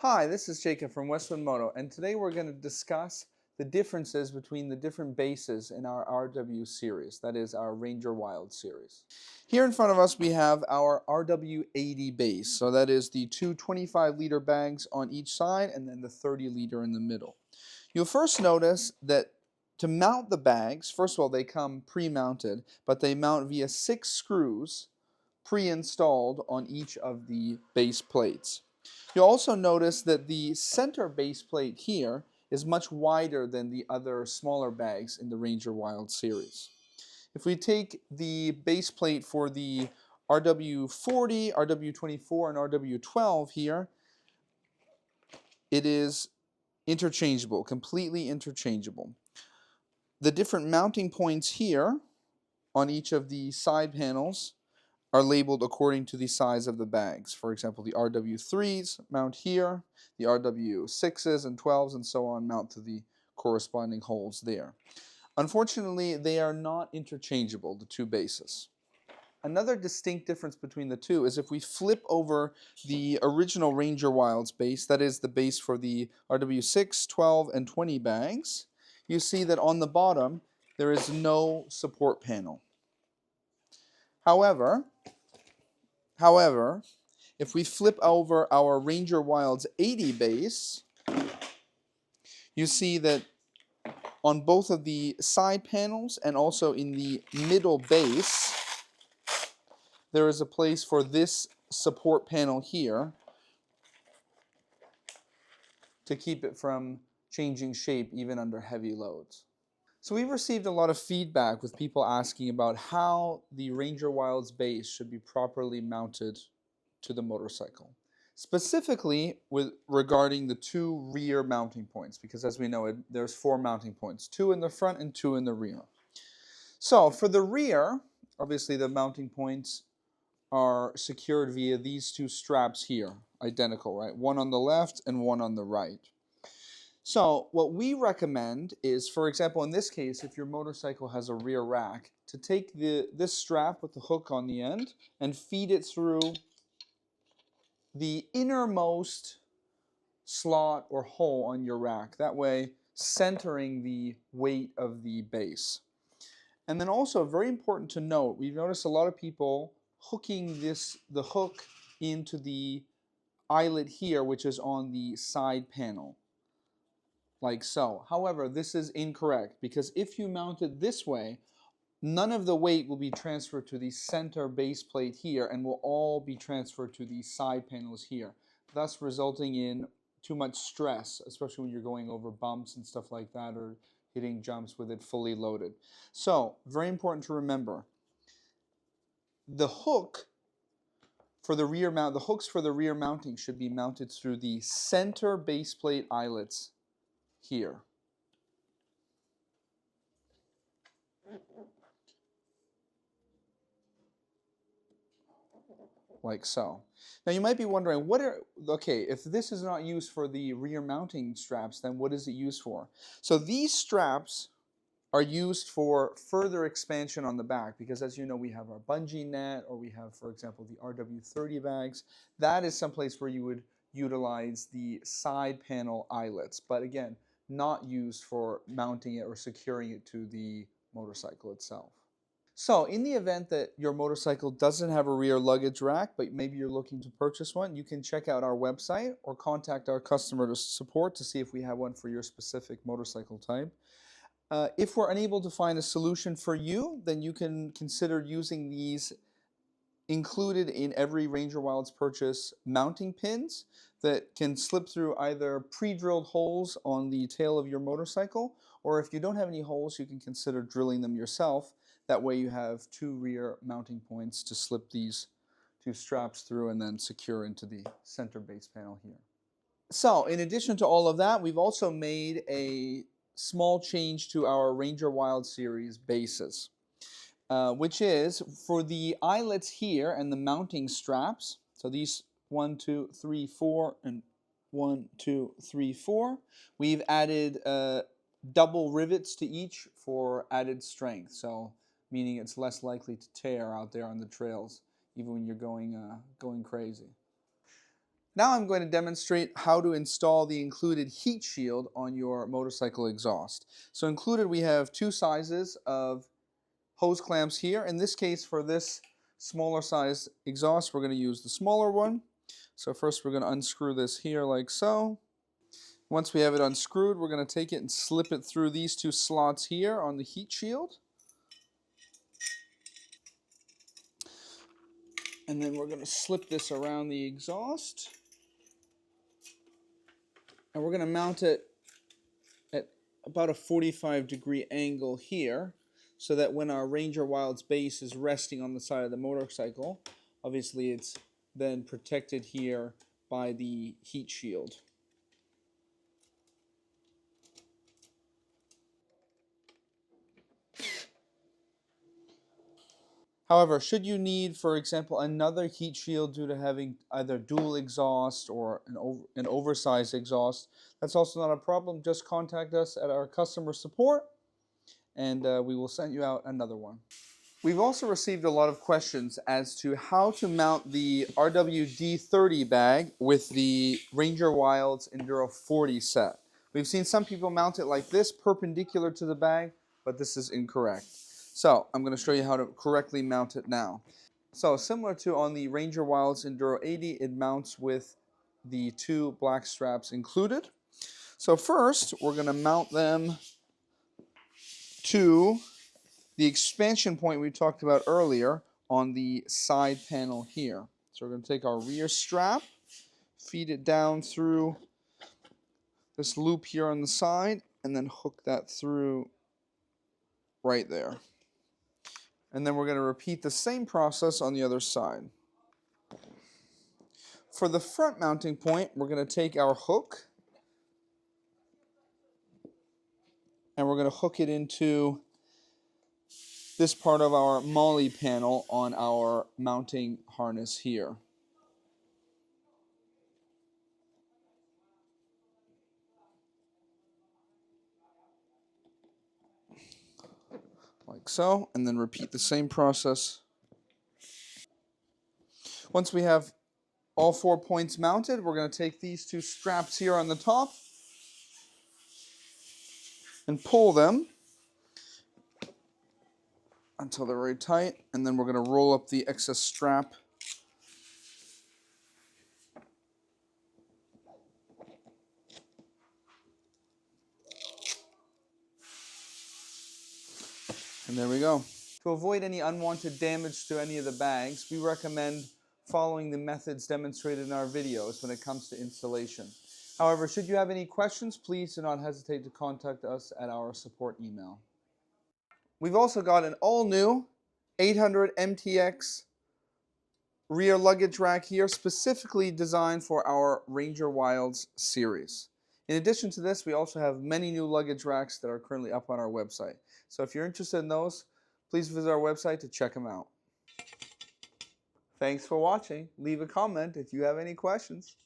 Hi, this is Jacob from Westwind Moto, and today we're going to discuss the differences between the different bases in our RW series, that is our Ranger Wilds series. Here in front of us we have our RW80 base, so that is the two 25-liter bags on each side and then the 30-liter in the middle. You'll first notice that to mount the bags, first of all they come pre-mounted, but they mount via 6 screws pre-installed on each of the base plates. You'll also notice that the center base plate here is much wider than the other smaller bags in the Ranger Wilds series. If we take the base plate for the RW40, RW24, and RW12 here, it is interchangeable, completely interchangeable. The different mounting points here on each of the side panels are labeled according to the size of the bags. For example, the RW3s mount here, the RW6s and 12s and so on mount to the corresponding holes there. Unfortunately, they are not interchangeable, the two bases. Another distinct difference between the two is if we flip over the original Ranger Wilds base, that is the base for the RW6, 12, and 20 bags, you see that on the bottom there is no support panel. However, if we flip over our Ranger Wilds 80 base, you see that on both of the side panels and also in the middle base, there is a place for this support panel here to keep it from changing shape even under heavy loads. So we've received a lot of feedback with people asking about how the Ranger Wilds base should be properly mounted to the motorcycle. Specifically regarding the two rear mounting points, because as we know, there's 4 mounting points, 2 in the front and 2 in the rear. So for the rear, obviously the mounting points are secured via these 2 straps here, identical, right? One on the left and one on the right. So what we recommend is, for example, in this case, if your motorcycle has a rear rack, to take this strap with the hook on the end and feed it through the innermost slot or hole on your rack, that way centering the weight of the base. And then also, very important to note, we've noticed a lot of people hooking the hook into the eyelet here, which is on the side panel, like so. However, this is incorrect, because if you mount it this way, none of the weight will be transferred to the center base plate here and will all be transferred to the side panels here, thus resulting in too much stress, especially when you're going over bumps and stuff like that or hitting jumps with it fully loaded. So, very important to remember, the hook for the rear mount, the hooks for the rear mounting should be mounted through the center base plate eyelets here. Like so. Now you might be wondering, okay, if this is not used for the rear mounting straps, then what is it used for? So these straps are used for further expansion on the back, because as you know, we have our bungee net, or we have, for example, the RW30 bags. That is someplace where you would utilize the side panel eyelets, but again, not used for mounting it or securing it to the motorcycle itself. So in the event that your motorcycle doesn't have a rear luggage rack, but maybe you're looking to purchase one, you can check out our website or contact our customer support to see if we have one for your specific motorcycle type. If we're unable to find a solution for you, then you can consider using these included in every Ranger Wilds purchase mounting pins that can slip through either pre-drilled holes on the tail of your motorcycle, or if you don't have any holes, you can consider drilling them yourself. That way you have 2 rear mounting points to slip these 2 straps through and then secure into the center base panel here. So in addition to all of that, we've also made a small change to our Ranger Wilds series bases, which is for the eyelets here and the mounting straps. So these 1, 2, 3, 4, and 1, 2, 3, 4. We've added double rivets to each for added strength. So meaning it's less likely to tear out there on the trails, even when you're going crazy. Now I'm going to demonstrate how to install the included heat shield on your motorcycle exhaust. So included we have two sizes of hose clamps here. In this case, for this smaller size exhaust, we're going to use the smaller one. So first we're going to unscrew this here like so. Once we have it unscrewed, we're going to take it and slip it through these two slots here on the heat shield. And then we're going to slip this around the exhaust. And we're going to mount it at about a 45-degree angle here, so that when our Ranger Wilds base is resting on the side of the motorcycle, obviously it's then protected here by the heat shield. However, should you need, for example, another heat shield due to having either dual exhaust or an oversized exhaust, that's also not a problem. Just contact us at our customer support and we will send you out another one. We've also received a lot of questions as to how to mount the RWD30 bag with the Ranger Wilds Enduro 40 set. We've seen some people mount it like this, perpendicular to the bag, but this is incorrect. So I'm going to show you how to correctly mount it now. So similar to on the Ranger Wilds Enduro 80, it mounts with the two black straps included. So first, we're going to mount them to the expansion point we talked about earlier on the side panel here. So we're going to take our rear strap, feed it down through this loop here on the side, and then hook that through right there. And then we're going to repeat the same process on the other side. For the front mounting point, we're going to take our hook and we're going to hook it into this part of our MOLLE panel on our mounting harness here. Like so, and then repeat the same process. Once we have all 4 points mounted, we're going to take these two straps here on the top and pull them until they're very tight, and then we're going to roll up the excess strap and there we go. To avoid any unwanted damage to any of the bags, we recommend following the methods demonstrated in our videos when it comes to installation. However, should you have any questions, please do not hesitate to contact us at our support email. We've also got an all-new 800 MTX rear luggage rack here, specifically designed for our Ranger Wilds series. In addition to this, we also have many new luggage racks that are currently up on our website. So if you're interested in those, please visit our website to check them out. Thanks for watching. Leave a comment if you have any questions.